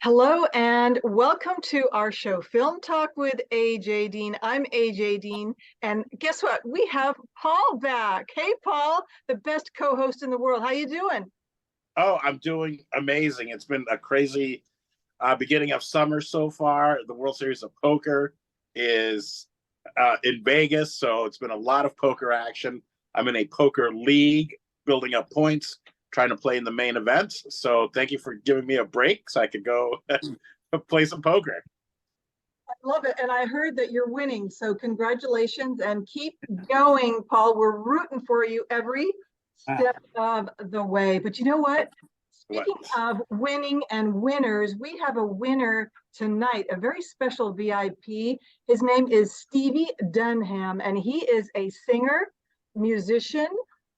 Hello and welcome to our show, Film Talk with AJ Dean. I'm AJ Dean, and guess what? We have Paul back. Hey, Paul, the best co-host in the world. How you doing? Oh, I'm doing amazing. It's been a crazy beginning of summer so far. The World Series of Poker is in Vegas, so it's been a lot of poker action. I'm in a poker league, building up points, trying to play in the main event. So thank you for giving me a break so I could go play some poker. I love it, and I heard that you're winning, so congratulations and keep going, Paul. We're rooting for you every step of the way. But you know what? What? Speaking of winning and winners, we have a winner tonight, a very special VIP. His name is Stevie Dunham, and he is a singer, musician.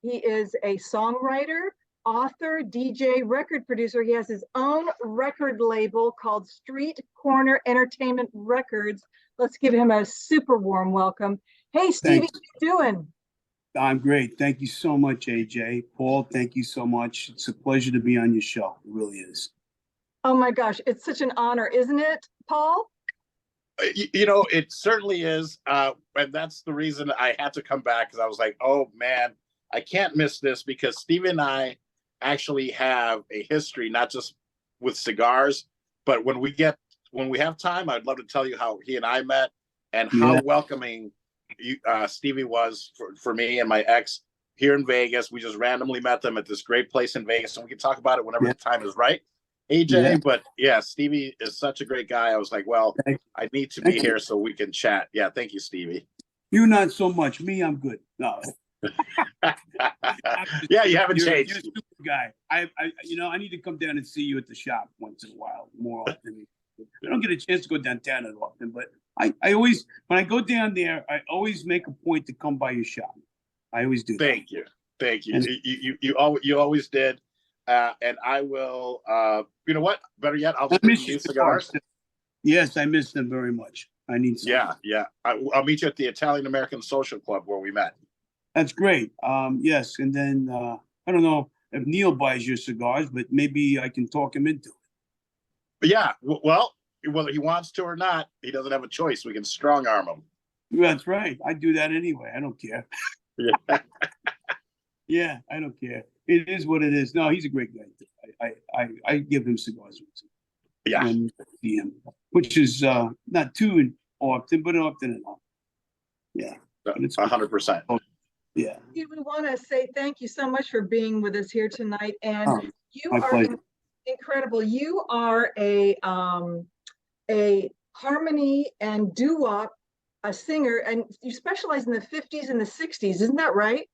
He is a songwriter, author, DJ, record producer. He has his own record label called Street Corner Entertainment Records. Let's give him a super warm welcome. Hey, Stevie, Thanks. how you doing? I'm great. Thank you so much, AJ. Paul, thank you so much. It's a pleasure to be on your show. It really is. Oh my gosh, it's such an honor, isn't it, Paul? It certainly is. And that's the reason I had to come back, because I was like, oh, man, I can't miss this, because Steve and I actually have a history, not just with cigars, but when we have time, I'd love to tell you how he and I met and how welcoming Stevie was for me and my ex here in Vegas. We just randomly met them at this great place in Vegas, and we can talk about it whenever the time is right, AJ. But yeah, Stevie is such a great guy. I was like, well, I need to be here so we can chat. Yeah, thank you, Stevie. You not so much. Me, I'm good. No. Yeah, you haven't changed. You're a super guy. I need to come down and see you at the shop once in a while, more often. I don't get a chance to go downtown as often, but I always, when I go down there, I always make a point to come by your shop. I always do. Thank you. And you always did, and I will. You know what? Better yet, I'll just bring you cigars. Yes, I miss them very much. I need some. Yeah. I'll meet you at the Italian American Social Club where we met. That's great. Yes, and then I don't know if Neil buys your cigars, but maybe I can talk him into it. But yeah, well, whether he wants to or not, he doesn't have a choice. We can strong arm him. That's right. I do that anyway. I don't care. Yeah. Yeah, I don't care. It is what it is. No, he's a great guy. I give him cigars. Yeah. And see him, which is not too often, but often enough. Yeah. 100%. Yeah. We want to say thank you so much for being with us here tonight. And you are pleasure. Incredible. You are a harmony and doo-wop, a singer, and you specialize in the 50s and the 60s. Isn't that right?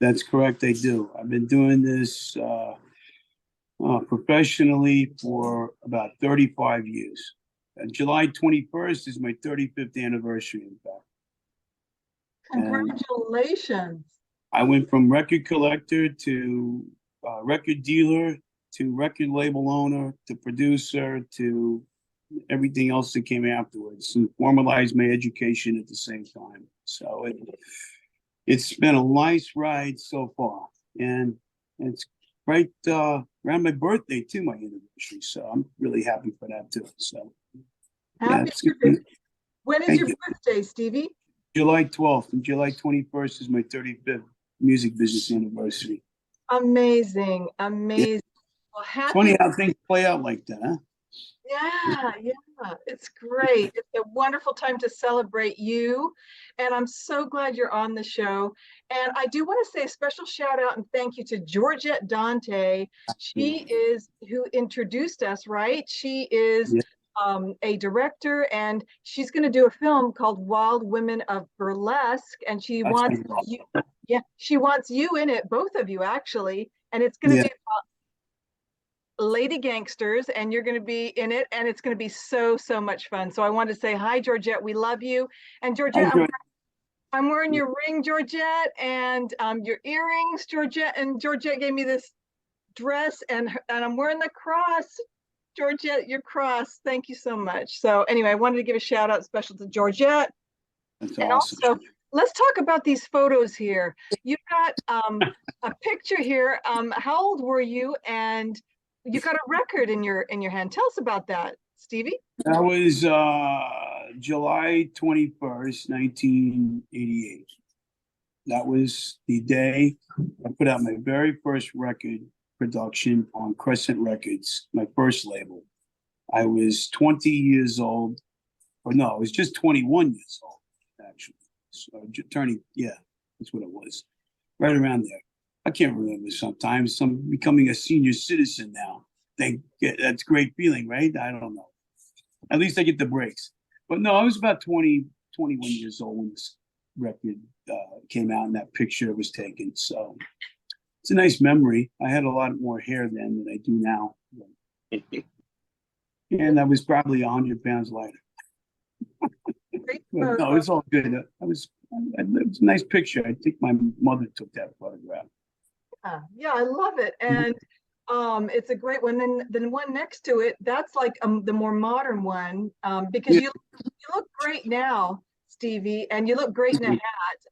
That's correct. I do. I've been doing this professionally for about 35 years. July 21st is my 35th anniversary, in fact. Congratulations. I went from record collector to record dealer to record label owner to producer to everything else that came afterwards, and formalized my education at the same time. So it's been a nice ride so far, and it's right around my birthday too, my anniversary. So I'm really happy for that too. So happy birthday. When is your birthday, Stevie? July 12th, and July 21st is my 35th music business anniversary. Amazing. Yeah. Well, funny how things play out like that, huh? Yeah, it's great. It's a wonderful time to celebrate you, and I'm so glad you're on the show. And I do want to say a special shout out and thank you to Georgette Dante. She is who introduced us, right? She is a director, and she's going to do a film called Wild Women of Burlesque, and she wants you, she wants you in it, both of you actually, and it's going to be about lady gangsters, and you're going to be in it, and it's going to be so much fun. So I wanted to say hi, Georgette. We love you. And Georgette, I'm wearing your ring, Georgette, and your earrings, Georgette. And Georgette gave me this dress, and I'm wearing the cross. Georgette, your cross. Thank you so much. So anyway, I wanted to give a shout out special to Georgette. That's and awesome. Also, let's talk about these photos here. You've got a picture here. How old were you? And you got a record in your hand. Tell us about that, Stevie. That was July 21st, 1988. That was the day I put out my very first record production on Crescent Records, my first label. I was 20 years old, or no, I was just 21 years old, actually. So turning, yeah, that's what it was, right around there. I can't remember sometimes. I'm becoming a senior citizen now. That's a great feeling, right? I don't know. At least I get the breaks. But no, I was about 20, 21 years old when this record came out and that picture was taken. So it's a nice memory. I had a lot more hair then than I do now. And I was probably 100 pounds lighter. Great But no, photo. it's all good. It was a nice picture. I think my mother took that photograph. Yeah, I love it. And it's a great one. Then the one next to it, that's like the more modern one, because Yeah. you look great now, Stevie, and you look great in a hat.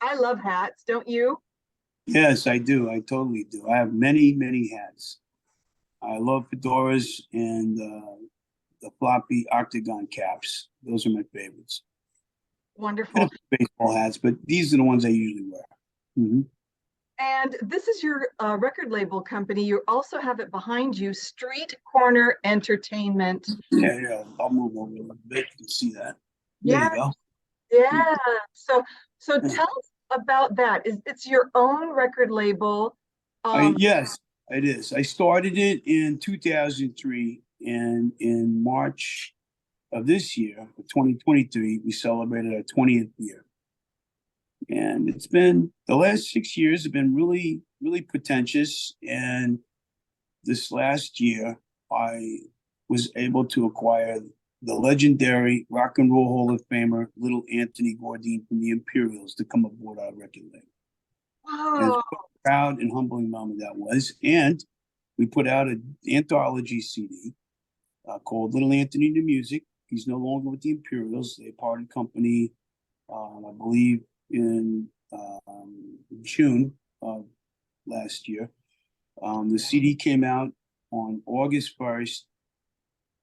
I love hats, don't you? Yes, I do. I totally do. I have many, many hats. I love fedoras and the floppy octagon caps. Those are my favorites. Wonderful. Baseball hats, but these are the ones I usually wear. Mhm. And this is your record label company. You also have it behind you, Street Corner Entertainment. Yeah, yeah. I'll move over a little bit. You can see that. There Yeah, you go. yeah. So Yeah. tell us about that. It's your own record label. Yes, it is. I started it in 2003, and in March of this year, 2023, we celebrated our 20th year. And it's been the last 6 years have been really, really pretentious. And this last year, I was able to acquire the legendary Rock and Roll Hall of Famer, little Anthony Bourdain from the Imperials, to come aboard our record label. And Wow. it's a proud and humbling moment that was. And we put out an anthology CD called Little Anthony the Music. He's no longer with the Imperials. They parted company, I believe, in June of last year. The CD came out on August 1st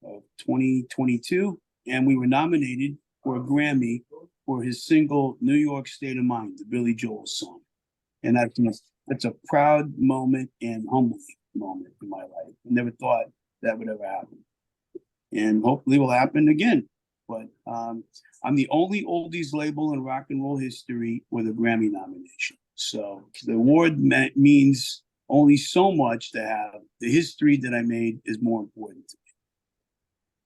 of 2022, and we were nominated for a Grammy for his single New York State of Mind, the Billy Joel song. And that's a proud moment and humbling moment in my life. I never thought that would ever happen. And hopefully will happen again. But I'm the only oldies label in rock and roll history with a Grammy nomination. So the award means only so much to have. The history that I made is more important to me.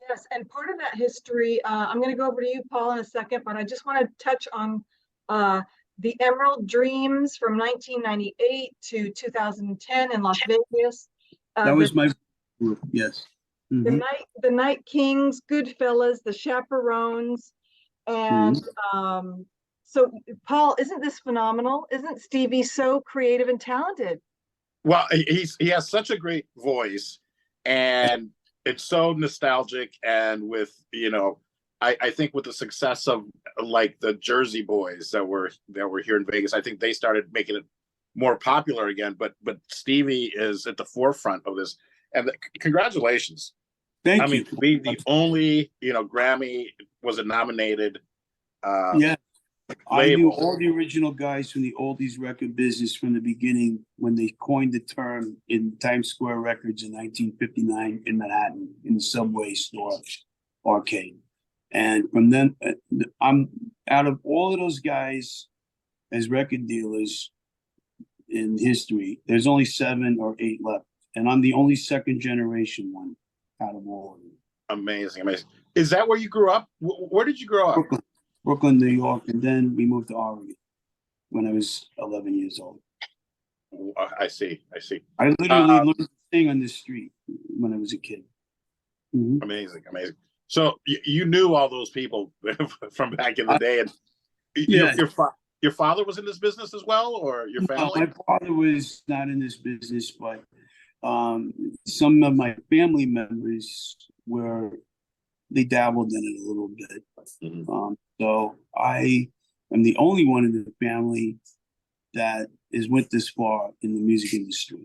Yes, and part of that history, I'm going to go over to you, Paul, in a second, but I just want to touch on the Emerald Dreams from 1998 to 2010 in Las Vegas. That was my group, yes. The Mm-hmm. Night Kings, Goodfellas, the Chaperones, and so Paul, isn't this phenomenal? Isn't Stevie so creative and talented? Well, he has such a great voice, and it's so nostalgic. And with I think with the success of like the Jersey Boys that were here in Vegas, I think they started making it more popular again. But Stevie is at the forefront of this, and congratulations. Thank I you. mean, to be the only Grammy was it nominated. Yeah. I knew Label. all the original guys from the oldies record business from the beginning when they coined the term in Times Square Records in 1959 in Manhattan in the Subway store arcade. And from then, I'm out of all of those guys as record dealers in history, there's only 7 or 8 left. And I'm the only second generation one out of all of them. Amazing. Is that where you grew up? Where did you grow up? Brooklyn, New York, and then we moved to Oregon when I was 11 years old. I see. I literally learned to sing on the street when I was a kid. Mm-hmm. Amazing. So you knew all those people from back in the day, and Yeah. your father was in this business as well, or your family? No, my father was not in this business, but some of my family members they dabbled in it a little bit. Mm-hmm. So I am the only one in the family that went this far in the music industry.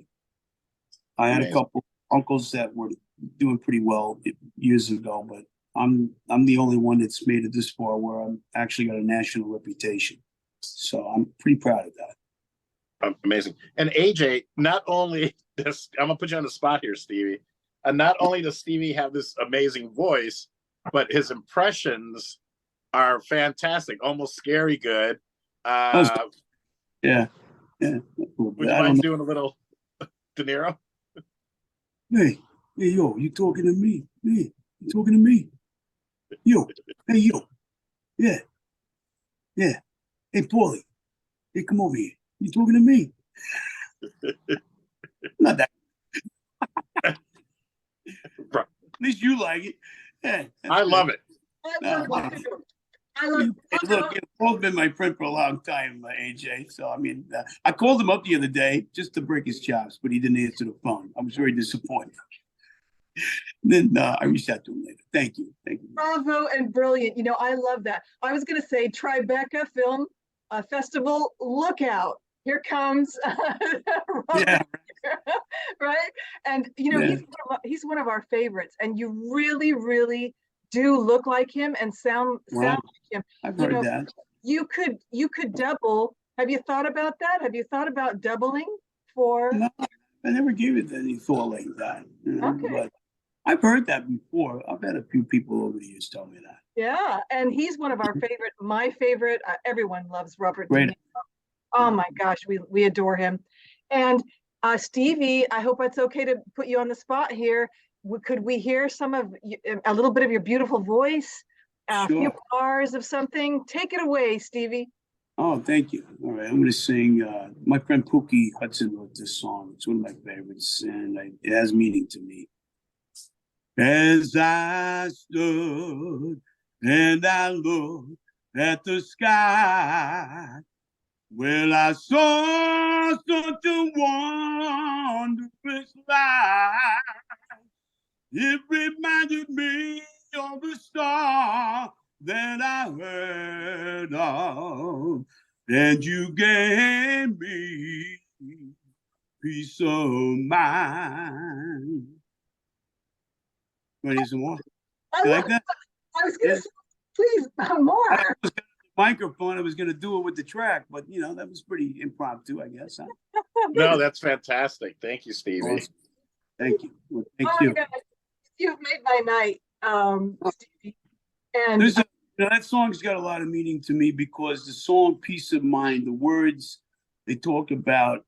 I had a couple uncles that were doing pretty well years ago, but I'm the only one that's made it this far where I'm actually got a national reputation. So I'm pretty proud of that. Amazing. And AJ, not only does I'm gonna put you on the spot here, Stevie, and not only does Stevie have this amazing voice, but his impressions are fantastic, almost scary good. Yeah, yeah. Would you I don't mind know. doing a little De Niro? Hey, yo, you talking to me? Hey, you talking to me? Yo, hey, yo, yeah, yeah. Hey, Paulie, hey, come over here. You talking to me? Not that. Right. At least you like it. Yeah, I love it. I love it too. I love Hey, look, Paul's been my friend for a long time, AJ. So, I mean, I called him up the other day just to break his chops, but he didn't answer the phone. I was very disappointed. Then I reached out to him later. Thank you. Thank you. bravo and brilliant. You know, I love that. I was going to say Tribeca Film Festival, look out. Here comes Yeah. right? And you know, Yeah. he's one of our favorites, and you really, really do look like him and sound Wow. like him. I've You heard know, that. you could double. Have you thought about that? Have you thought about doubling for? No, I never gave it any thought like that. Okay. But I've heard that before. I've had a few people over the years tell me that. Yeah, and he's one of our favorite, my favorite. Everyone loves Robert De Great. Niro. Oh my gosh, we adore him. And Stevie, I hope it's okay to put you on the spot here. Could we hear a little bit of your beautiful voice, a few Sure. bars of something? Take it away, Stevie. Oh, thank you. All right, I'm going to sing. My friend Pookie Hudson wrote this song. It's one of my favorites, and it has meaning to me. As I stood and I looked at the sky, well, I saw such a wondrous light. It reminded me of the star that I heard of, and you gave me peace of mind. Want to hear some more? I, You love, like that? I was going to Yeah. say, please, more. I was gonna microphone. I was going to do it with the track, but that was pretty impromptu, I guess. Huh? No, that's fantastic. Thank you, Stevie. Awesome. Thank you. Well, thank Oh you. my God, you've made my night, Stevie. And That song's got a lot of meaning to me because the song "Peace of Mind," the words they talk about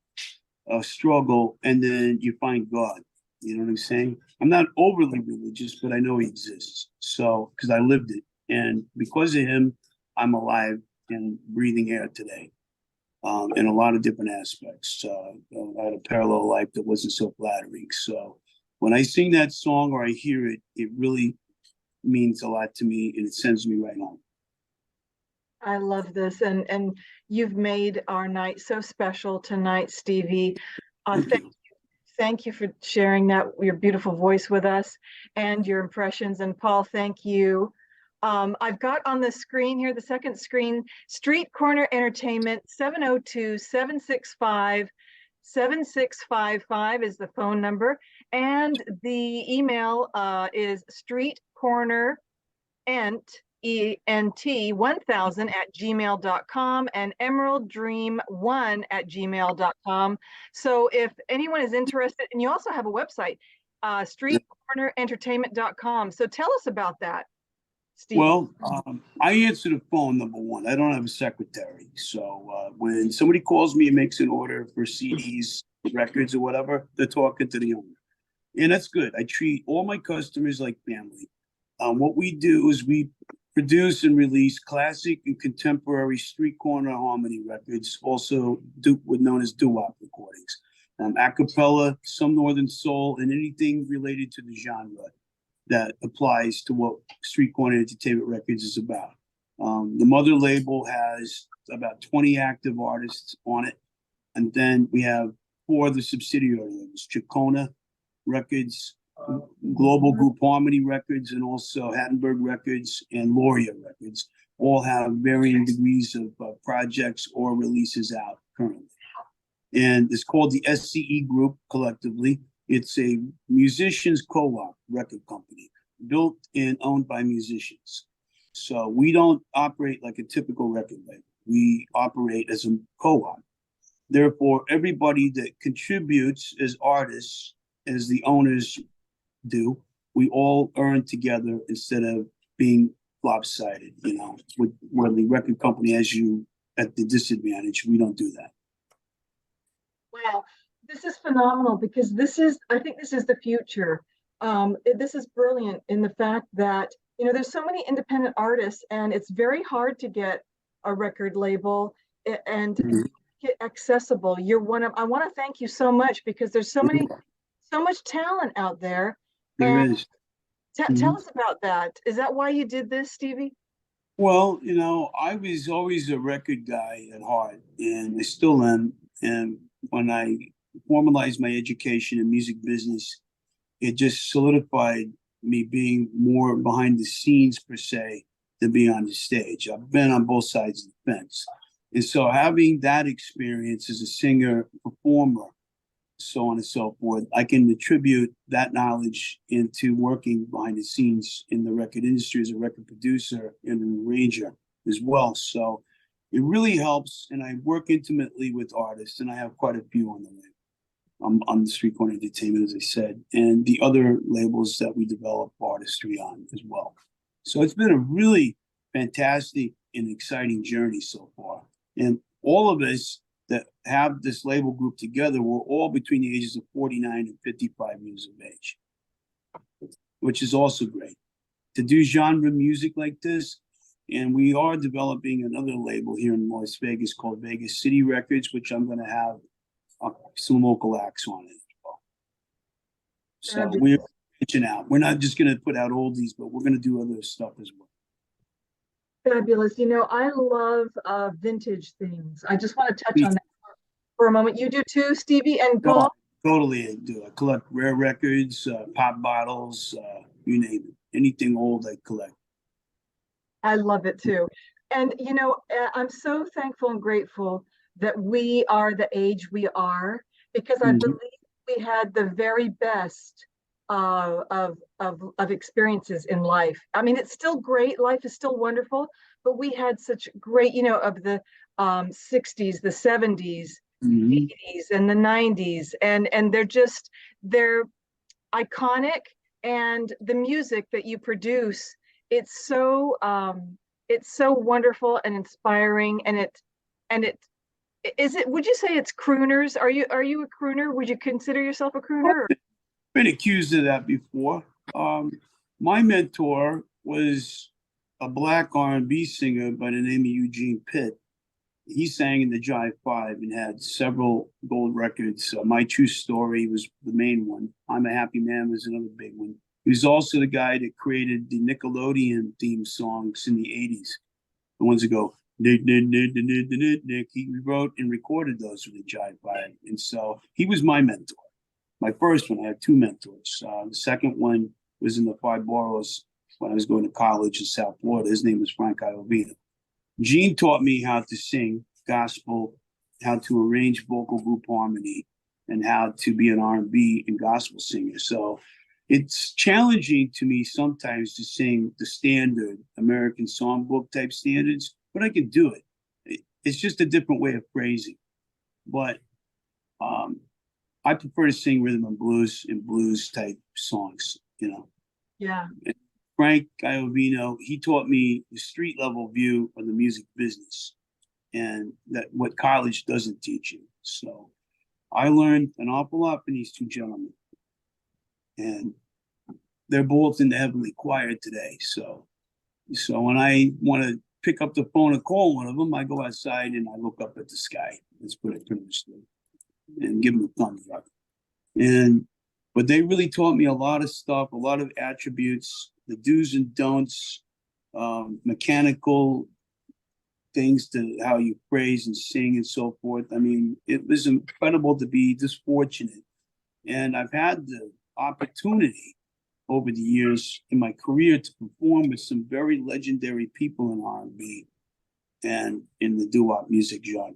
a struggle, and then you find God. You know what I'm saying? I'm not overly religious, but I know He exists. So, because I lived it, and because of Him, I'm alive and breathing air today. In a lot of different aspects. I had a parallel life that wasn't so flattering. So when I sing that song or I hear it, it really means a lot to me, and it sends me right home. I love this, and you've made our night so special tonight, Stevie. Thank you for sharing your beautiful voice with us and your impressions. And Paul, thank you. I've got on the screen here, the second screen, Street Corner Entertainment, 702-765-7655 is the phone number. And the email is streetcornerent, ENT1000 @gmail.com and emeralddream1 @gmail.com. So if anyone is interested, and you also have a website, streetcornerentertainment.com. So tell us about that, Steve. Well, I answer the phone, number one. I don't have a secretary. So when somebody calls me and makes an order for CDs, records, or whatever, they're talking to the owner. And that's good. I treat all my customers like family. What we do is we produce and release classic and contemporary street corner harmony records, also known as doo-wop recordings. A cappella, some northern soul, and anything related to the genre that applies to what Street Corner Entertainment Records is about. The mother label has about 20 active artists on it. And then we have 4 other subsidiary labels, Chacona Records, Global Group Harmony Records, and also Hattenberg Records and Loria Records. All have varying degrees of projects or releases out currently. And it's called the SCE Group collectively. It's a musicians co-op record company built and owned by musicians. So we don't operate like a typical record label. We operate as a co-op. Therefore, everybody that contributes as artists, as the owners do, we all earn together instead of being lopsided, where the record company has you at the disadvantage. We don't do that. Wow, this is phenomenal because I think this is the future. This is brilliant in the fact that, there's so many independent artists and it's very hard to get a record label and Mhm. get accessible. I want to thank you so much because there's so much talent out there. There And is. tell Mhm. us about that. Is that why you did this, Stevie? Well, I was always a record guy at heart, and I still am. And when I formalized my education in music business, it just solidified me being more behind the scenes per se than being on the stage. I've been on both sides of the fence. And so having that experience as a singer, performer, so on and so forth, I can attribute that knowledge into working behind the scenes in the record industry as a record producer and an arranger as well. So it really helps. And I work intimately with artists, and I have quite a few on the way. On the Street Corner Entertainment, as I said, and the other labels that we develop artistry on as well. So it's been a really fantastic and exciting journey so far. And all of us that have this label group together, we're all between the ages of 49 and 55 years of age, which is also great. To do genre music like this, and we are developing another label here in Las Vegas called Vegas City Records, which I'm going to have some local acts on it as well. So we're reaching out. We're not just going to put out oldies, but we're going to do other stuff as well. Fabulous. I love vintage things. I just want to touch on that for a moment. You do too, Stevie and Paul? Totally, I do. I collect rare records, pop bottles, you name it. Anything old, I collect. I love it too. And, I'm so thankful and grateful that we are the age we are because I believe we had the very best of experiences in life. I mean, it's still great. Life is still wonderful, but we had such great, of the 60s, the 70s, 80s, and the 90s. And they're iconic. And the music that you produce, it's so wonderful and inspiring. Would you say it's crooners? Are you a crooner? Would you consider yourself a crooner? Been accused of that before. My mentor was a black R&B singer by the name of Eugene Pitt. He sang in the Jive Five and had several gold records. My True Story was the main one. I'm a Happy Man was another big one. He was also the guy that created the Nickelodeon theme songs in the 80s. The ones that go, Nick, Nick, Nick, Nick, Nick, Nick. He wrote and recorded those for the Jive Five. And so he was my mentor. My first one, I had two mentors. The second one was in the Five Boroughs when I was going to college in South Florida. His name was Frank Iovino. Gene taught me how to sing gospel, how to arrange vocal group harmony, and how to be an R&B and gospel singer. So it's challenging to me sometimes to sing the standard American songbook type standards, but I can do it. It's just a different way of phrasing. But I prefer to sing rhythm and blues type songs, Yeah. And Frank Iovino, he taught me the street level view of the music business and that what college doesn't teach you. So I learned an awful lot from these two gentlemen. And they're both in the heavenly choir today. So when I want to pick up the phone and call one of them, I go outside and I look up at the sky. Let's put it pretty much and give them a thumbs up. But they really taught me a lot of stuff, a lot of attributes, the do's and don'ts, mechanical things to how you praise and sing and so forth. I mean, it was incredible to be this fortunate. And I've had the opportunity over the years in my career to perform with some very legendary people in R&B and in the doo-wop music genre.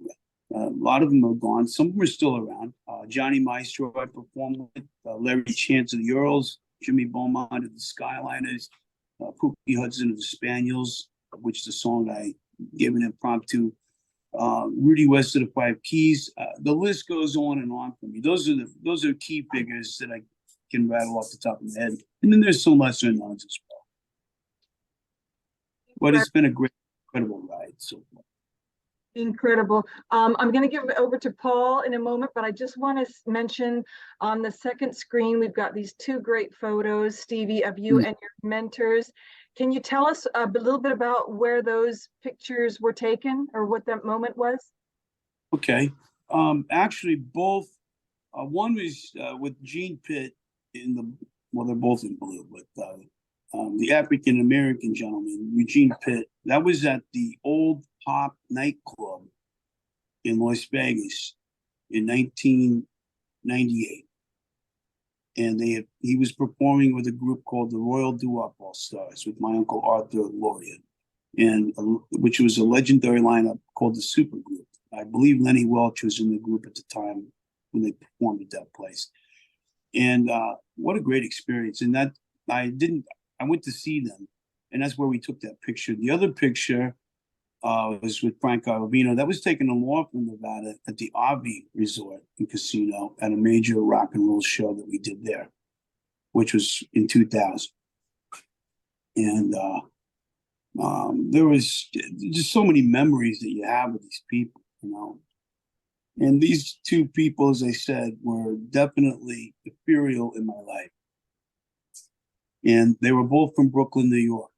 A lot of them are gone. Some of them are still around. Johnny Maestro I performed with Larry Chance of the Earls, Jimmy Beaumont of the Skyliners, Pookie Hudson of the Spaniels, of which the song I gave an impromptu, Rudy West of the Five Keys. The list goes on and on for me. Those are key figures that I can rattle off the top of my head. And then there's some lesser knowns as well. But it's been a great, incredible ride so far. Incredible. I'm going to give it over to Paul in a moment, but I just want to mention on the second screen, we've got these two great photos, Stevie, of you and your mentors. Can you tell us a little bit about where those pictures were taken or what that moment was? Okay. Actually, both, one was with Gene Pitt well, they're both in blue, but the African-American gentleman, Eugene Pitt, that was at the Old Pop nightclub in Las Vegas in 1998. And he was performing with a group called the Royal Doo-Wop All-Stars with my uncle Arthur Laureate, which was a legendary lineup called the Supa group. I believe Lenny Welch was in the group at the time when they performed at that place. And what a great experience. And that I went to see them, and that's where we took that picture. The other picture was with Frank Aravino. That was taken in Laughlin, Nevada at the Avi Resort and Casino at a major rock and roll show that we did there, which was in 2000. And there was just so many memories that you have with these people, you know. And these two people, as I said, were definitely ethereal in my life. And they were both from Brooklyn, New York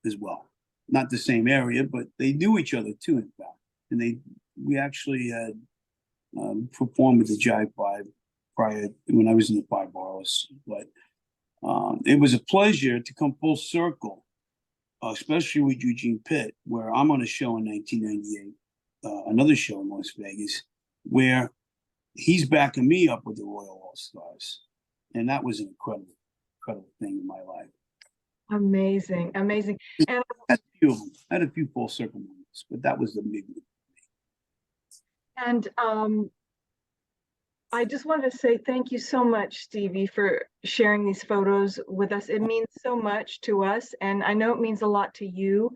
as well. Not the same area, but they knew each other too, in fact. And we actually had performed with the Jive Five prior when I was in the Five Boroughs. But it was a pleasure to come full circle, especially with Eugene Pitt, where I'm on a show in 1998, another show in Las Vegas, where he's backing me up with the Royal All-Stars. And that was an incredible thing in my life. Amazing, amazing. And I had a few full circle moments, but that was the big one. And I just wanted to say thank you so much, Stevie, for sharing these photos with us. It means so much to us, and I know it means a lot to you.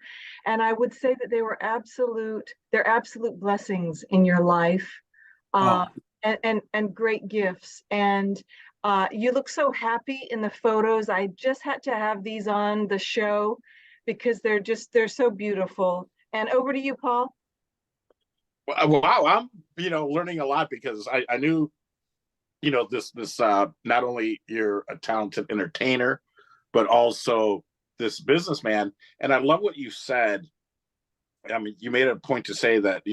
And I would say that they're absolute blessings in your life, and great gifts. And you look so happy in the photos. I just had to have these on the show because they're so beautiful. And over to you, Paul. Wow, I'm learning a lot because I knew this not only you're a talented entertainer, but also this businessman. And I love what you said. I mean, you made a point to say that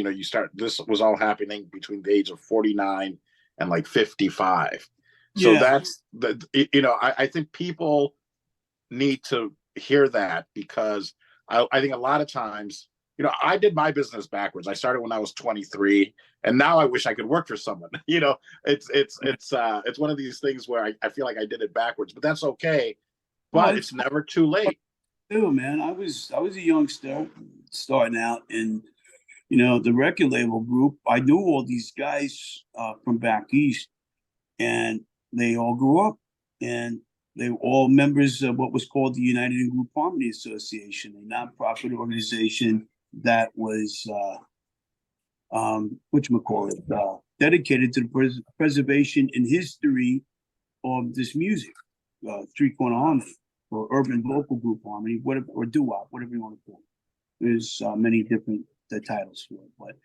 this was all happening between the age of 49 and like 55. So that's I think people need to hear that because I think a lot of times, I did my business backwards. I started when I was 23, and now I wish I could work for someone. It's one of these things where I feel like I did it backwards, but that's okay. But it's never too late. Too, man. I was a youngster starting out, and the record label group. I knew all these guys from back east, and they all grew up, and they were all members of what was called the United in Group Harmony Association, a nonprofit organization that was dedicated to the preservation and history of this music, Street Corner Harmony, or urban vocal group harmony, whatever, or doo-wop, whatever you want to call it. There's many different titles for it,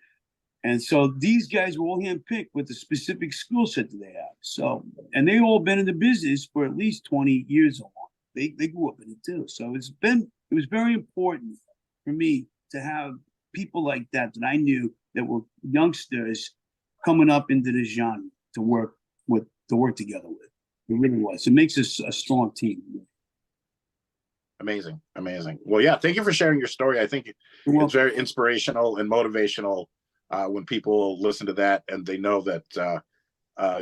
and so these guys were all handpicked with a specific skill set that they have. So, and they all been in the business for at least 20 years or more. They grew up in it too. So it was very important for me to have people like that I knew that were youngsters coming up into this genre to work together with. It really was. It makes us a strong team. Amazing. Well, yeah, thank you for sharing your story. I think it's very inspirational and motivational when people listen to that and they know that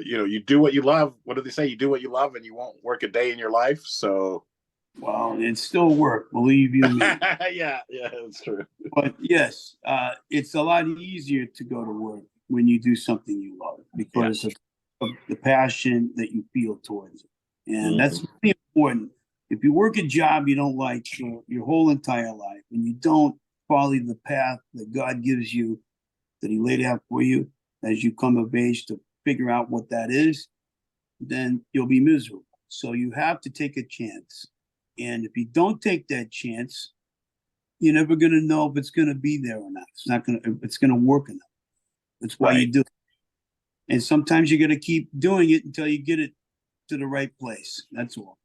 you do what you love. What do they say? You do what you love, and you won't work a day in your life. So, well, it's still work, believe you me. yeah, that's true. But yes, it's a lot easier to go to work when you do something you love because of the passion that you feel towards it. And that's really important. If you work a job you don't like for your whole entire life and you don't follow the path that God gives you, that he laid out for you as you come of age to figure out what that is, then you'll be miserable. So you have to take a chance. And if you don't take that chance, you're never going to know if it's going to be there or not. It's going to work enough. That's why you do it. And sometimes you got to keep doing it until you get it to the right place. That's all.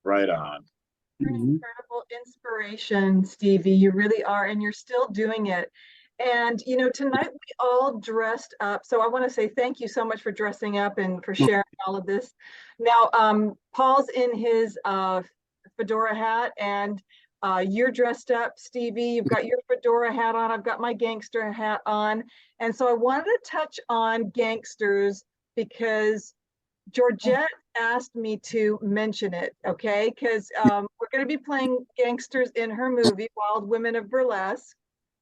Right on. You're an incredible inspiration, Stevie. You really are, and you're still doing it. And tonight we all dressed up. So I want to say thank you so much for dressing up and for sharing all of this. Now, Paul's in his fedora hat, and you're dressed up, Stevie. You've got your fedora hat on. I've got my gangster hat on. And so I wanted to touch on gangsters because Georgette asked me to mention it, okay? Because we're going to be playing gangsters in her movie, Wild Women of Burlesque.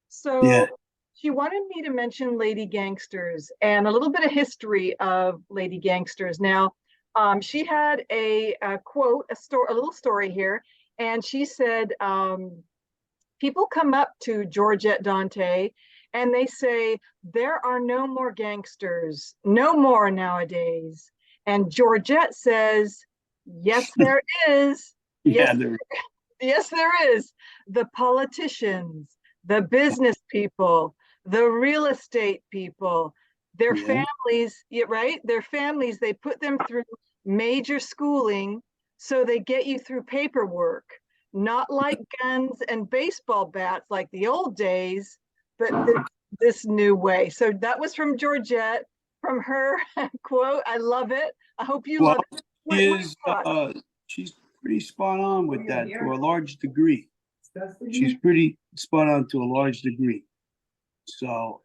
So she wanted me to mention lady gangsters and a little bit of history of lady gangsters. Now, she had a quote, a little story here, and she said, people come up to Georgette Dante and they say, there are no more gangsters, no more nowadays. And Georgette says, yes, there is. Yes, yes, there is. The politicians, the business people, the real estate people, their families, right? Their families, they put them through major schooling so they get you through paperwork, not like guns and baseball bats like the old days, but this new way. So that was from Georgette, from her quote. I love it. I hope you love it. She's pretty spot on with that to a large degree. She's pretty spot on to a large degree. So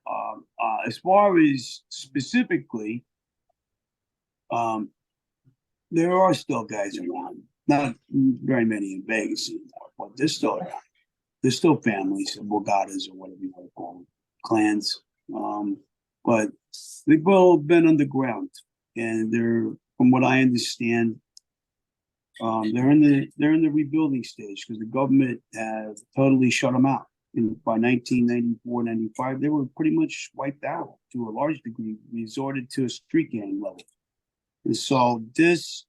as far as specifically, there are still guys around. Not very many in Vegas anymore, but they're still around. There's still families, Bogatas or whatever you want to call them, clans. But they've all been underground, and they're, from what I understand, they're in the rebuilding stage because the government have totally shut them out. And by 1994, 95, they were pretty much wiped out to a large degree, resorted to a street gang level. And so this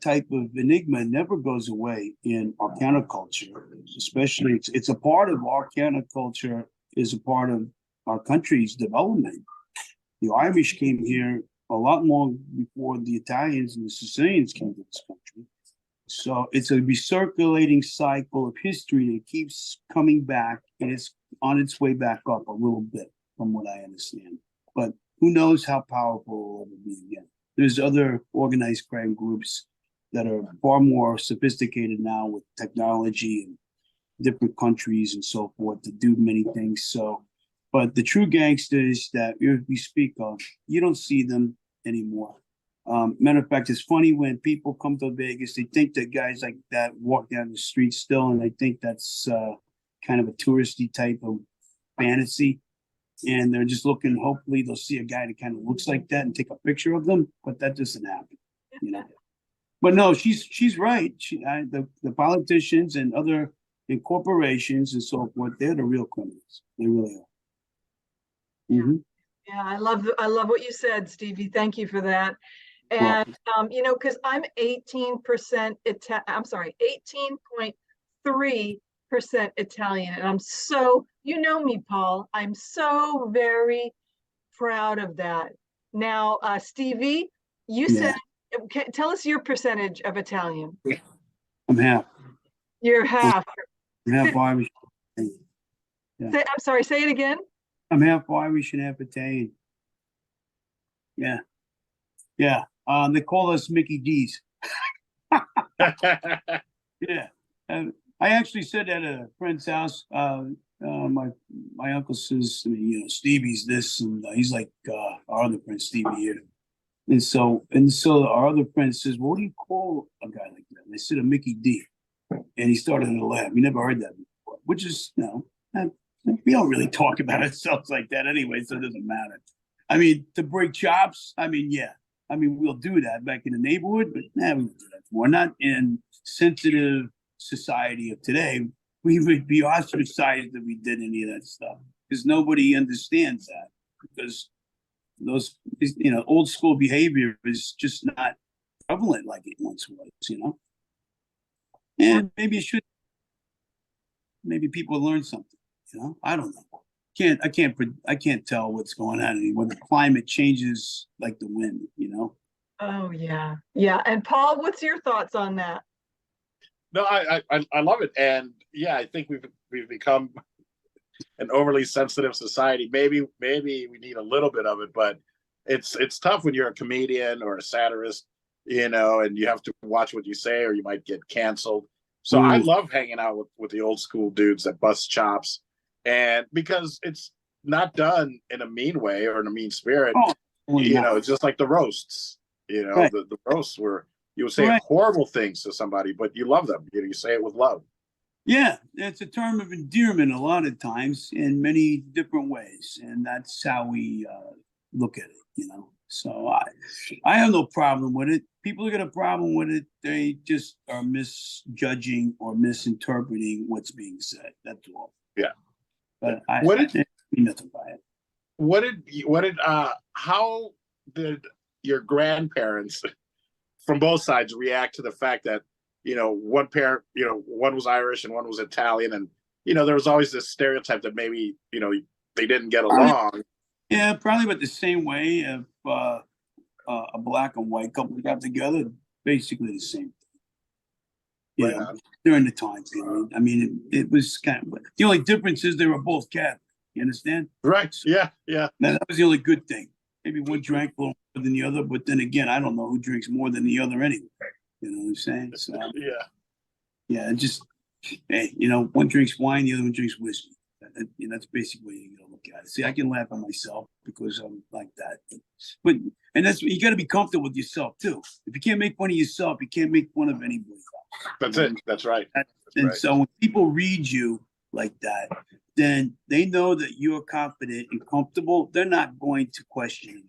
type of enigma never goes away in our counterculture, especially it's a part of our counterculture, is a part of our country's development. The Irish came here a lot long before the Italians and the Sicilians came to this country. So it's a recirculating cycle of history that keeps coming back, and it's on its way back up a little bit, from what I understand. But who knows how powerful it will ever be again. There's other organized crime groups that are far more sophisticated now with technology and different countries and so forth to do many things. So, but the true gangsters that we speak of, you don't see them anymore. Matter of fact, it's funny when people come to Vegas, they think that guys like that walk down the street still, and I think that's kind of a touristy type of fantasy. And they're just looking, hopefully they'll see a guy that kind of looks like that and take a picture of them, but that doesn't happen, you know. But no, she's right. The politicians and other corporations and so forth, they're the real criminals. They really are. Mm-hmm. Yeah, I love what you said, Stevie. Thank you for that. And because I'm 18% I'm sorry, 18.3% Italian, and I'm so, you know me, Paul, I'm so very proud of that. Now, Stevie, you said, tell us your percentage of Italian. I'm half. You're half. I'm half Irish. Yeah. I'm sorry, say it again. I'm half Irish and half Italian. Yeah. Yeah. They call us Mickey D's. Yeah. I actually said that at a friend's house. My uncle says, Stevie's this, and he's like, our other friend Stevie here. And so our other friend says, well, what do you call a guy like that? And I said, a Mickey D. And he started to laugh. We never heard that before, which is, we don't really talk about ourselves like that anyway, so it doesn't matter. I mean, to break chops, I mean, yeah. I mean, we'll do that back in the neighborhood, but nah, we don't do that. We're not in sensitive society of today. We would be ostracized if we did any of that stuff because nobody understands that because those, old school behavior is just not prevalent like it once was. And maybe it should, maybe people learn something, I don't know. I can't tell what's going on anymore. The climate changes like the wind. Oh yeah. Yeah. And Paul, what's your thoughts on that? No, I love it, and yeah, I think we've become an overly sensitive society. Maybe we need a little bit of it, but it's tough when you're a comedian or a satirist, and you have to watch what you say, or you might get canceled. So I love hanging out with the old school dudes that bust chops, and because it's not done in a mean way or in a mean spirit. It's just like the roasts. Right. The roasts where you would say Right. horrible things to somebody, but you love them. You say it with love. Yeah, it's a term of endearment a lot of times in many different ways, and that's how we look at it. So I have no problem with it. People who get a problem with it, they just are misjudging or misinterpreting what's being said. That's all. Yeah. But I didn't mean nothing by it. How did your grandparents from both sides react to the fact that one parent, one was Irish and one was Italian, and there was always this stereotype that maybe they didn't get along. Yeah, probably about the same way if a black and white couple got together, basically the same thing. During the time period. I mean, it was kind of, the only difference is they were both Catholic. You understand? Right. Yeah. Yeah. That was the only good thing. Maybe one drank a little more than the other, but then again, I don't know who drinks more than the other anyway. You know what I'm saying? So yeah, just hey, one drinks wine, the other one drinks whiskey. That's basically what you gotta look at it. See, I can laugh at myself because I'm like that. But that's you got to be comfortable with yourself too. If you can't make fun of yourself, you can't make fun of anybody else. That's it. That's right. So when people read you like that, then they know that you're confident and comfortable. They're not going to question you.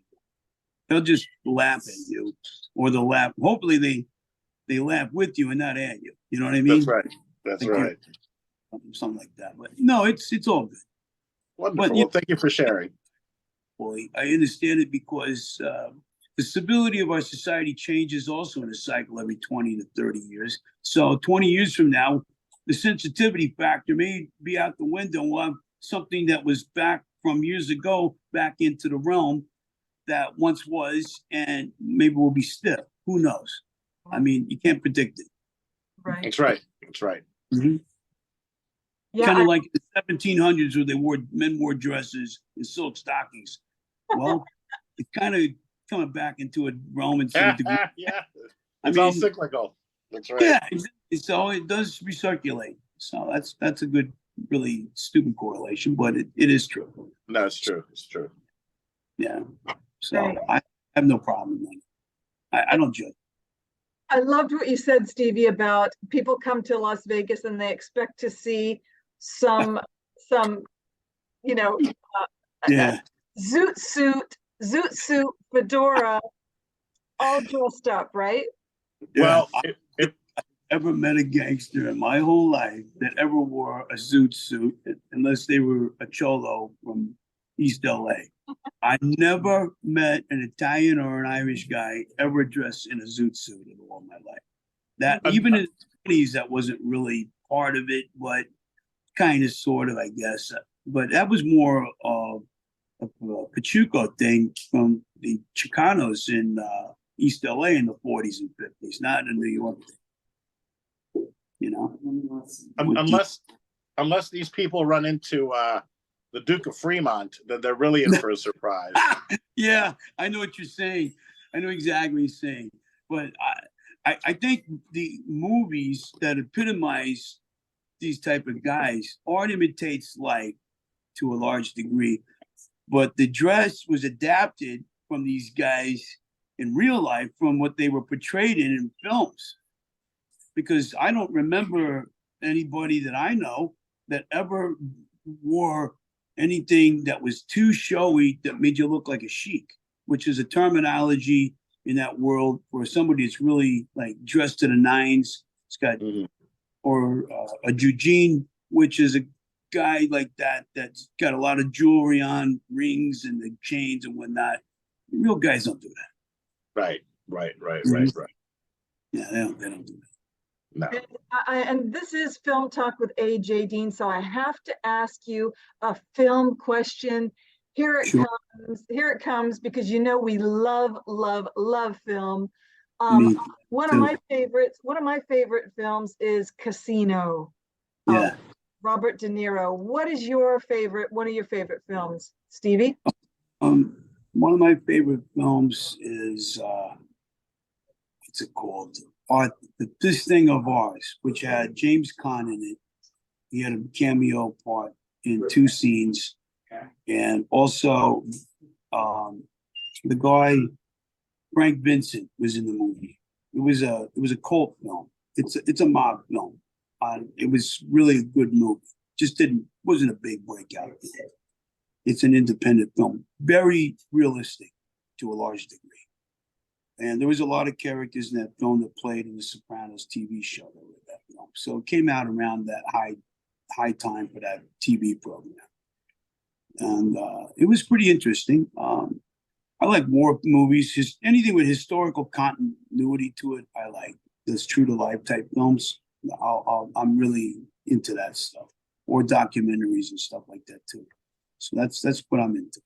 They'll just laugh at you, or they'll laugh. Hopefully, they laugh with you and not at you. You know what I mean? That's right. That's right. Something like that. But no, it's all good. Wonderful. Well, thank you for sharing. Boy, I understand it because the stability of our society changes also in a cycle every 20 to 30 years. So 20 years from now, the sensitivity factor may be out the window. We'll have something that was back from years ago back into the realm that once was, and maybe we'll be stiff. Who knows? I mean, you can't predict it. Right. That's right. That's right. Mm-hmm. Yeah, kind of like the 1700s where men wore dresses and silk stockings. Well, it's kind of coming back into a realm in some degree. Yeah, it's all cyclical. That's right. Yeah, so it does recirculate. So that's a good, really stupid correlation, but it is true. No, it's true. It's true. Yeah. So I have no problem with it. I don't judge. I loved what you said, Stevie, about people come to Las Vegas and they expect to see some Yeah. zoot suit, fedora, all dressed up, right? Well, if I ever met a gangster in my whole life that ever wore a zoot suit, unless they were a cholo from East LA. I never met an Italian or an Irish guy ever dressed in a zoot suit in all my life. That even in the 20s, that wasn't really part of it, but kind of, sort of, I guess. But that was more of a Pachuco thing from the Chicanos in East LA in the 40s and 50s, not in New York. Unless these people run into the Duke of Fremont, then they're really in for a surprise. Yeah, I know what you're saying. I know exactly what you're saying. But I think the movies that epitomize these type of guys, art imitates life to a large degree. But the dress was adapted from these guys in real life from what they were portrayed in films. Because I don't remember anybody that I know that ever wore anything that was too showy that made you look like a sheik, which is a terminology in that world for somebody that's really like dressed to the nines. It's got or a Eugene, which is a guy like that that's got a lot of jewelry on, rings and the chains and whatnot. Real guys don't do that. Right. Yeah, they don't do that. No. And this is Film Talk with AJ Dean, so I have to ask you a film question. Here it Sure. comes. Here it comes, because you know we love, love, love film. Me One of too. my favorites. One of my favorite films is Casino. Yeah. Robert De Niro. What is your favorite? One of your favorite films, Stevie? One of my favorite films is what's it called? This Thing of Ours, which had James Caan in it. He had a cameo part in 2 scenes, and also the guy Frank Vincent was in the movie. It was a cult film. It's a mob film. It was really a good movie. Just wasn't a big breakout. It's an independent film, very realistic to a large degree. And there was a lot of characters in that film that played in the Sopranos TV show that were that film. So it came out around that high time for that TV program. And it was pretty interesting. I like war movies. Anything with historical continuity to it, I like. Those true to life type films. I'm really into that stuff, or documentaries and stuff like that too. So that's what I'm into.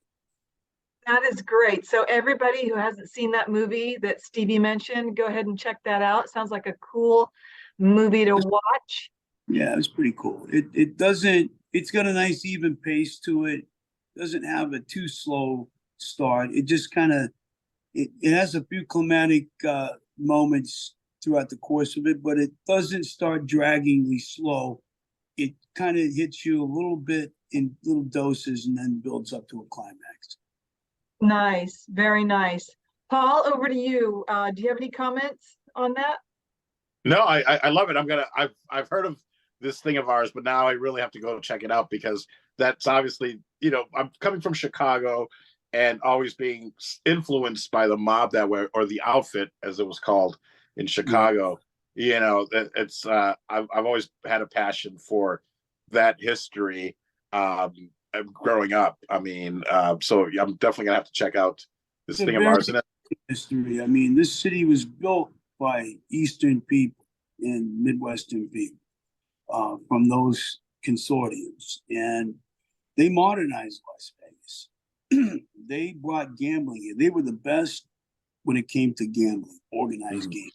That is great. So everybody who hasn't seen that movie that Stevie mentioned, go ahead and check that out. Sounds like a cool movie to watch. Yeah, it's pretty cool. It doesn't. It's got a nice even pace to it. Doesn't have a too slow start. It just kind of it has a few climatic moments throughout the course of it, but it doesn't start draggingly slow. It kind of hits you a little bit in little doses and then builds up to a climax. Nice, very nice. Paul, over to you. Do you have any comments on that? No, I love it. I've heard of This Thing of Ours, but now I really have to go check it out, because that's obviously, I'm coming from Chicago and always being influenced by the mob that way, or the outfit as it was called in Chicago. It's I've always had a passion for that history growing up. So I'm definitely gonna have to check out This Thing of Ours. History. I mean, this city was built by Eastern people and Midwestern people from those consortiums, and they modernized Las Vegas. They brought gambling in. They were the best when it came to gambling, organized gambling.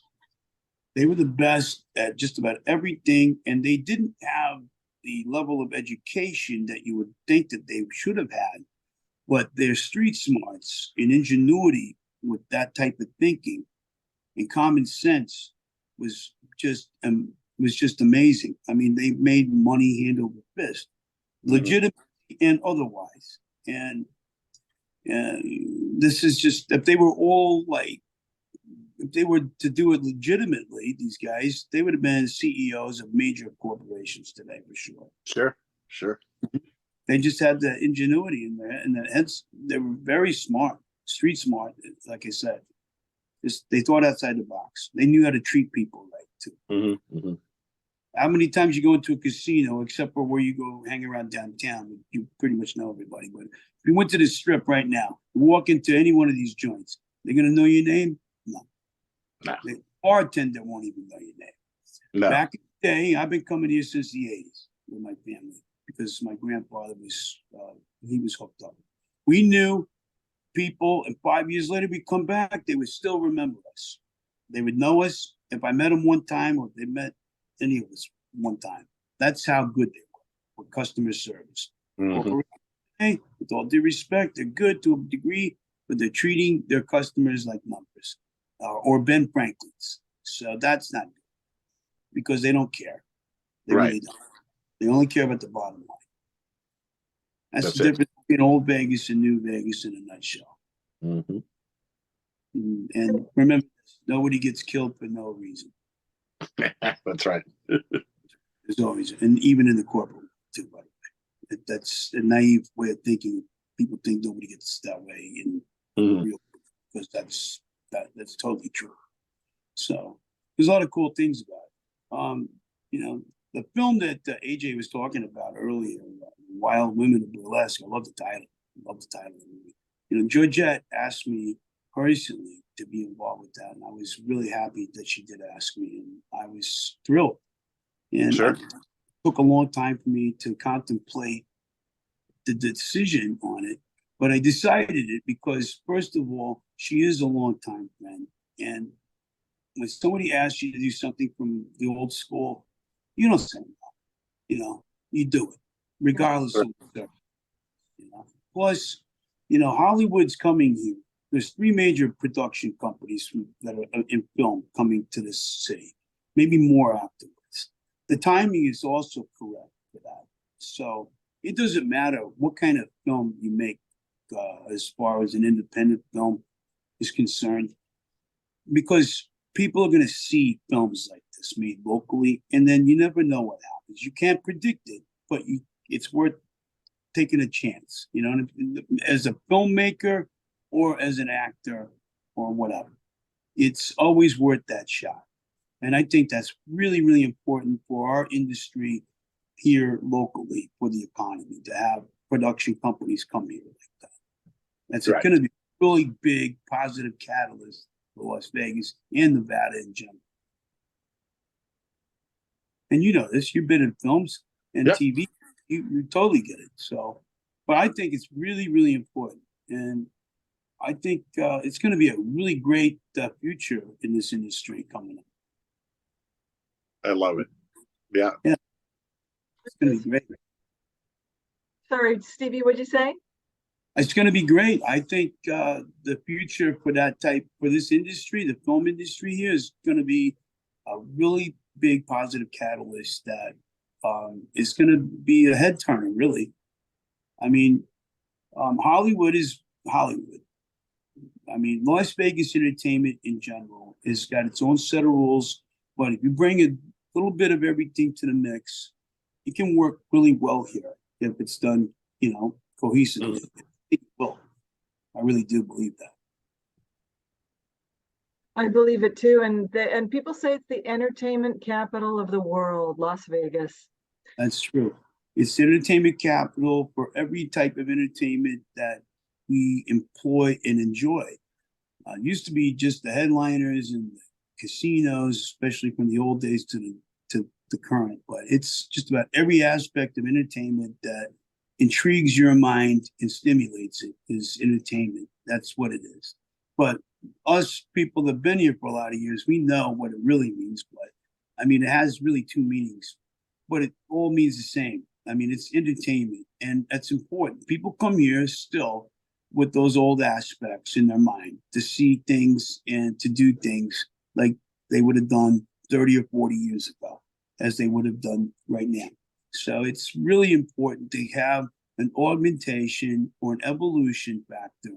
They were the best at just about everything, and they didn't have the level of education that you would think that they should have had, but their street smarts and ingenuity with that type of thinking and common sense was just amazing. I mean, they made money hand over fist, legitimately and otherwise. And this is just, if they were all like, if they were to do it legitimately, these guys, they would have been CEOs of major corporations today for sure. Sure. They just had the ingenuity in there, and they were very smart, street smart, like I said. They thought outside the box. They knew how to treat people right too. How many times you go into a casino, except for where you go hang around downtown, you pretty much know everybody. But if you went to the Strip right now, you walk into any one of these joints, they're gonna know your name? No. The bartender won't even know your name. No. Back in the day, I've been coming here since the 80s with my family, because my grandfather was hooked up. We knew people, and 5 years later we come back, they would still remember us. They would know us if I met them one time, or if they met any of us one time. That's how good they were with customer service. Hey, with all due respect, they're good to a degree, but they're treating their customers like numbers, or Ben Franklin's. So that's not good, because they don't care. They really don't. They only care about the bottom line. That's the difference between old Vegas and new Vegas in a nutshell. And remember, nobody gets killed for no reason. That's right. There's always, and even in the corporate too, by the way. That's a naive way of thinking. People think nobody gets that way in real, because that's totally true. So there's a lot of cool things about it. The film that AJ was talking about earlier, Wild Women of Burlesque. I love the title. I love the title of the movie. Georgette asked me personally to be involved with that, and I was really happy that she did ask me, and I was thrilled. And Sure. it took a long time for me to contemplate the decision on it, but I decided it because, first of all, she is a longtime friend, and when somebody asks you to do something from the old school, you don't say no. You do it, regardless of the Plus, Hollywood's coming here. There's 3 major production companies that are in film coming to this city, maybe more afterwards. The timing is also correct for that. So it doesn't matter what kind of film you make as far as an independent film is concerned, because people are going to see films like this made locally, and then you never know what happens. You can't predict it, but it's worth taking a chance, as a filmmaker or as an actor or whatever. It's always worth that shot. And I think that's really, really important for our industry here locally, for the economy, to have production companies come here like that. That's Right. going to be a really big positive catalyst for Las Vegas and Nevada in general. And you know this, you've been in films and TV, you totally get it. So, but I think it's really, really important. And I think it's going to be a really great future in this industry coming up. I love it. Yeah. It's going to be great. Sorry, Stevie, what'd you say? It's going to be great. I think the future for this industry, the film industry here, is going to be a really big positive catalyst that is going to be a head turner, really. I mean, Hollywood is Hollywood. I mean, Las Vegas entertainment in general has got its own set of rules, but if you bring a little bit of everything to the mix, it can work really well here if it's done, cohesively. It will. I really do believe that. I believe it too, and people say it's the entertainment capital of the world, Las Vegas. That's true. It's the entertainment capital for every type of entertainment that we employ and enjoy. It used to be just the headliners and the casinos, especially from the old days to the current. But it's just about every aspect of entertainment that intrigues your mind and stimulates it is entertainment. That's what it is. But us people that have been here for a lot of years, we know what it really means. But I mean, it has really 2 meanings, but it all means the same. I mean, it's entertainment, and that's important. People come here still with those old aspects in their mind to see things and to do things like they would have done 30 or 40 years ago, as they would have done right now. So it's really important to have an augmentation or an evolution factor,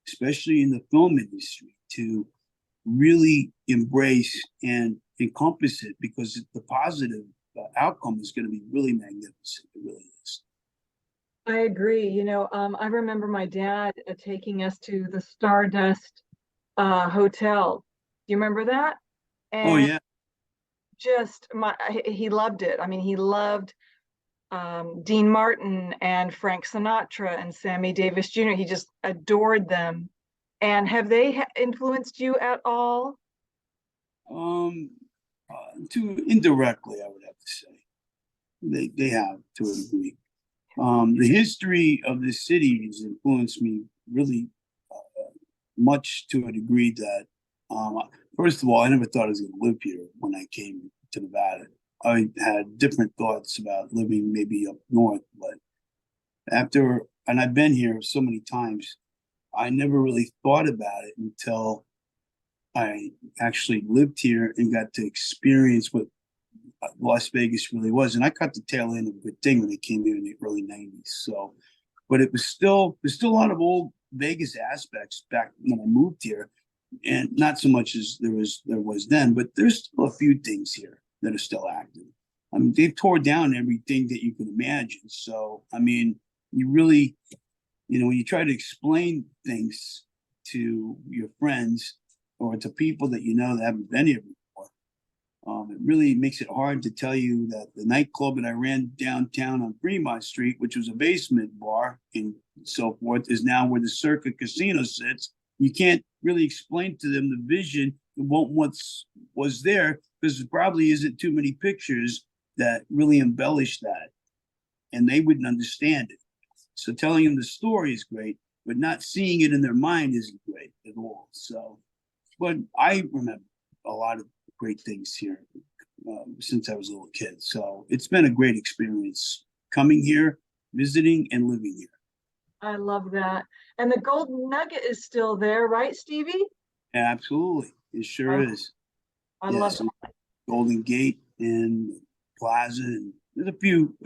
especially in the film industry, to really embrace and encompass it, because the positive outcome is going to be really magnificent. It really is. I agree. I remember my dad taking us to the Stardust Hotel. Do you remember that? Oh, And yeah. he loved it. I mean, he loved Dean Martin and Frank Sinatra and Sammy Davis Jr. He just adored them. And have they influenced you at all? To indirectly, I would have to say they have, to a degree. The history of the city has influenced me really much, to a degree that, first of all, I never thought I was going to live here when I came to Nevada. I had different thoughts about living maybe up north, but and I've been here so many times, I never really thought about it until I actually lived here and got to experience what Las Vegas really was. And I caught the tail end of a good thing when I came here in the early 90s. So, but there's still a lot of old Vegas aspects back when I moved here, and not so much as there was then, but there's still a few things here that are still active. I mean, they've tore down everything that you can imagine. So, I mean, you really, when you try to explain things to your friends or to people that that haven't been here before, it really makes it hard to tell you that the nightclub that I ran downtown on Fremont Street, which was a basement bar and so forth, is now where the Circa Casino sits. You can't really explain to them the vision of what once was there because there probably isn't too many pictures that really embellish that, and they wouldn't understand it. So telling them the story is great, but not seeing it in their mind isn't great at all. So, but I remember a lot of great things here since I was a little kid. So it's been a great experience coming here, visiting, and living here. I love that. And the Golden Nugget is still there, right, Stevie? Absolutely, it sure is. I love Yes, that. Golden Gate and Plaza, and there's a few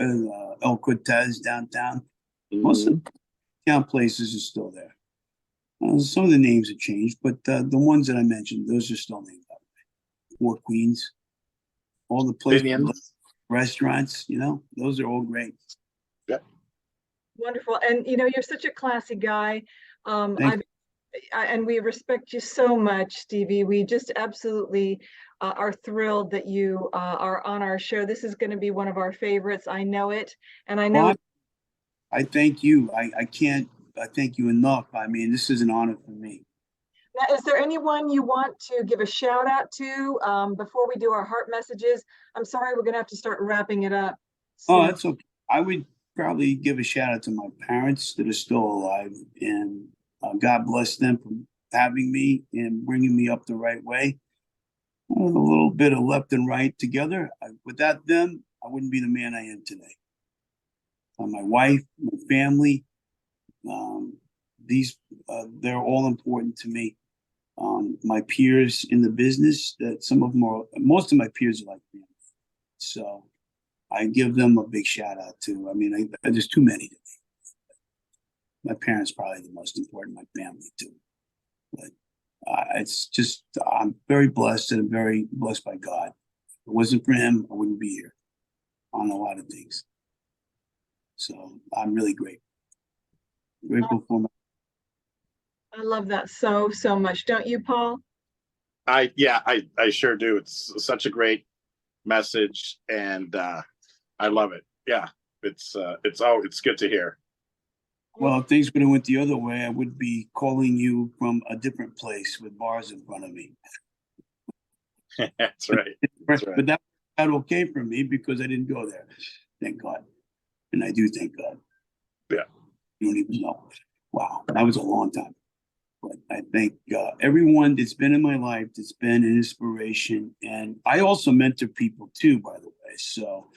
El Cortez downtown. Most of the town places are still there. Some of the names have changed, but the ones that I mentioned, those are still named that way. Four Queens, all the places, restaurants, those are all great. Yeah. Wonderful. And you're such a classy guy. Thank And we respect you so much, Stevie. We just absolutely are thrilled that you are on our show. This is going to be one of our favorites. I know it. And I know. Well, I thank you. I can't thank you enough. I mean, this is an honor for me. Now, is there anyone you want to give a shout out to before we do our heart messages? I'm sorry, we're going to have to start wrapping it up soon. Oh, that's okay. I would probably give a shout out to my parents that are still alive, and God bless them for having me and bringing me up the right way. A little bit of left and right together. Without them, I wouldn't be the man I am today. My wife, my family, they're all important to me. My peers in the business, that most of my peers are like family. So I give them a big shout out too. I mean, there's too many to me. My parents probably the most important, my family too. But it's just, I'm very blessed and I'm very blessed by God. If it wasn't for him, I wouldn't be here on a lot of things. So I'm really grateful for my. I love that so much. Don't you, Paul? I sure do. It's such a great message, and I love it. Yeah, it's good to hear. Well, if things would have went the other way, I would be calling you from a different place with bars in front of me. That's right. That's right. But that was okay for me because I didn't go there. Thank God. And I do thank God. Yeah. You don't even know. Wow, that was a long time. But I thank everyone that's been in my life, that's been an inspiration. And I also mentor people too, by the way. So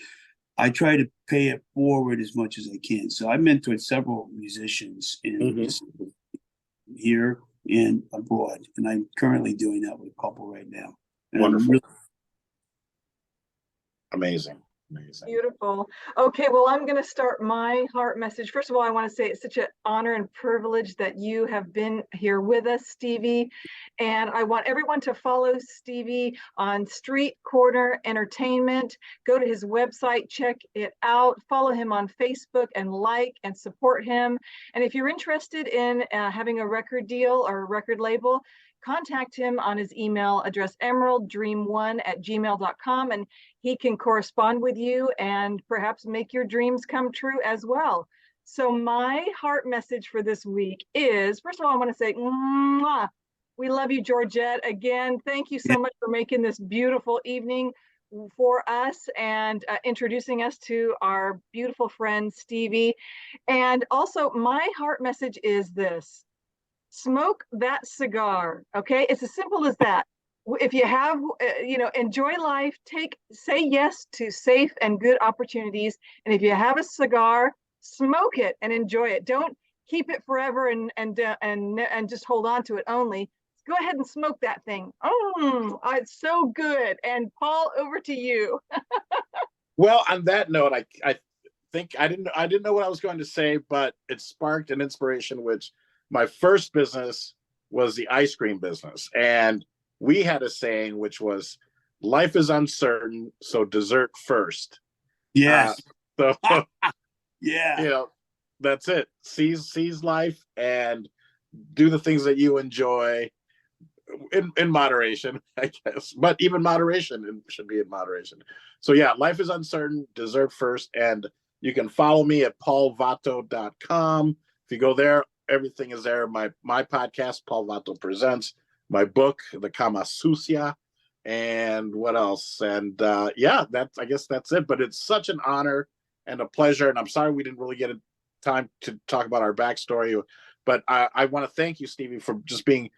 I try to pay it forward as much as I can. So I mentored several musicians here and abroad. And I'm currently doing that with a couple right now. And wonderful. Amazing. Beautiful. Okay, well, I'm going to start my heart message. First of all, I want to say it's such an honor and privilege that you have been here with us, Stevie. And I want everyone to follow Stevie on Street Corner Entertainment. Go to his website, check it out, follow him on Facebook, and like and support him. And if you're interested in having a record deal or a record label, contact him on his email address, emeralddream1@gmail.com, and he can correspond with you and perhaps make your dreams come true as well. So my heart message for this week is, first of all, I want to say, mwah, we love you, Georgette. Again, thank you so much for making this beautiful evening for us and introducing us to our beautiful friend, Stevie. And also, my heart message is this: smoke that cigar. Okay, it's as simple as that. If you have, enjoy life, say yes to safe and good opportunities. And if you have a cigar, smoke it and enjoy it. Don't keep it forever and just hold on to it only. Go ahead and smoke that thing. It's so good. And Paul, over to you. Well, on that note, I think I didn't know what I was going to say, but it sparked an inspiration, which my first business was the ice cream business. And we had a saying, which was, life is uncertain, so dessert first. Yes. So Yeah. you know, that's it. Seize life and do the things that you enjoy in moderation, I guess. But even moderation should be in moderation. So yeah, life is uncertain, dessert first. And you can follow me at paulvato.com. If you go there, everything is there. My podcast, Paul Vato Presents, my book, The Kama Sucia, and what else? And yeah, I guess that's it. But it's such an honor and a pleasure. And I'm sorry we didn't really get time to talk about our backstory. But I want to thank you, Stevie, for just being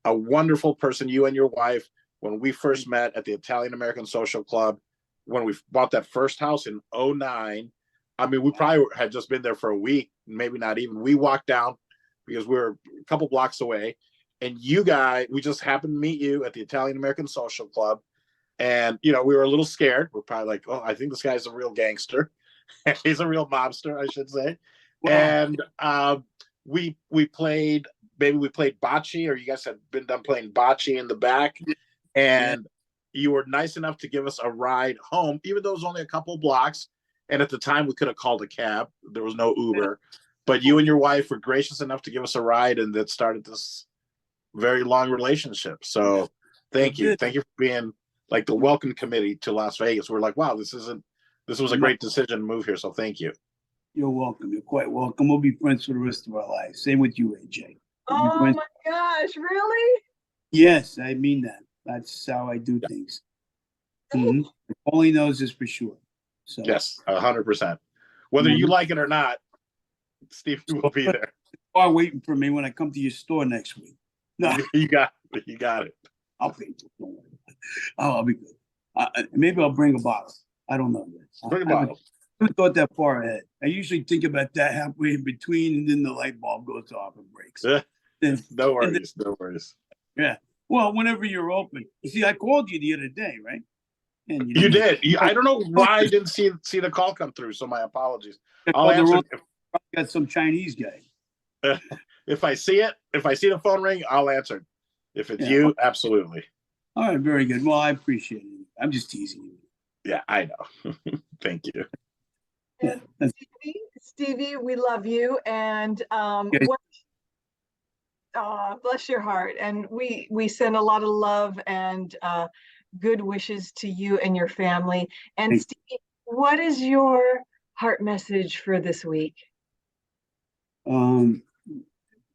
a wonderful person, you and your wife. When we first met at the Italian American Social Club, when we bought that first house in 2009, I mean, we probably had just been there for a week, maybe not even. We walked down because we were a couple blocks away. And we just happened to meet you at the Italian American Social Club. And, we were a little scared. We're probably like, oh, I think this guy's a real gangster. He's a real mobster, I should say. Wow. And we played bocce, or you guys had been done playing bocce in the back. And you were nice enough to give us a ride home, even though it was only a couple blocks. And at the time, we could have called a cab. There was no Uber. But you and your wife were gracious enough to give us a ride, and that started this very long relationship. So thank you. Thank you for being like the welcome committee to Las Vegas. We're like, wow, this was a great decision to move here. So thank you. You're welcome. You're quite welcome. We'll be friends for the rest of our lives. Same with you, AJ. Oh my gosh, really? Yes, I mean that. That's how I do things. Mm-hmm. All he knows is for sure. So yes, 100%. Whether you like it or not, Steve will be there. Are waiting for me when I come to your store next week. No, you got it. I'll pay. Don't worry. I'll be good. Maybe I'll bring a bottle. I don't know yet. Bring a bottle. I haven't thought that far ahead. I usually think about that halfway in between, and then the light bulb goes off and breaks. No worries. No worries. Yeah. Well, whenever you're open. You see, I called you the other day, right? And you did. I don't know why I didn't see the call come through. So my apologies. I'll answer. Got some Chinese guy. If I see the phone ring, I'll answer. If it's you, absolutely. All right, very good. Well, I appreciate it. I'm just teasing you. Yeah, I know. Thank you. Yeah. Stevie, we love you, and bless your heart. And we send a lot of love and good wishes to you and your family. And Stevie, what is your heart message for this week?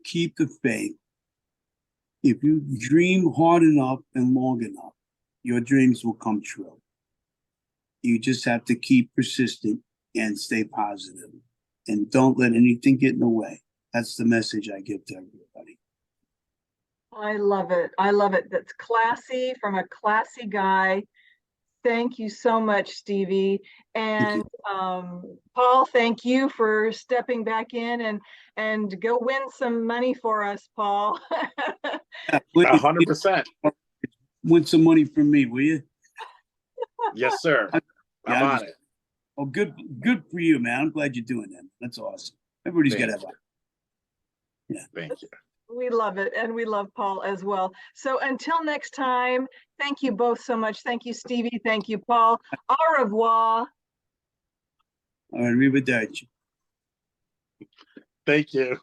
Keep the faith. If you dream hard enough and long enough, your dreams will come true. You just have to keep persistent and stay positive, and don't let anything get in the way. That's the message I give to everybody. I love it. I love it. That's classy from a classy guy. Thank you so much, Stevie. And Paul, thank you for stepping back in and go win some money for us, Paul. 100%. Win some money from me, will you? Yes, sir. I'm on it. Oh, good for you, man. I'm glad you're doing that. That's awesome. Everybody's got to have that. Yeah. Thank you. We love it, and we love Paul as well. So until next time, thank you both so much. Thank you, Stevie. Thank you, Paul. Au revoir. Arrivederci. Thank you.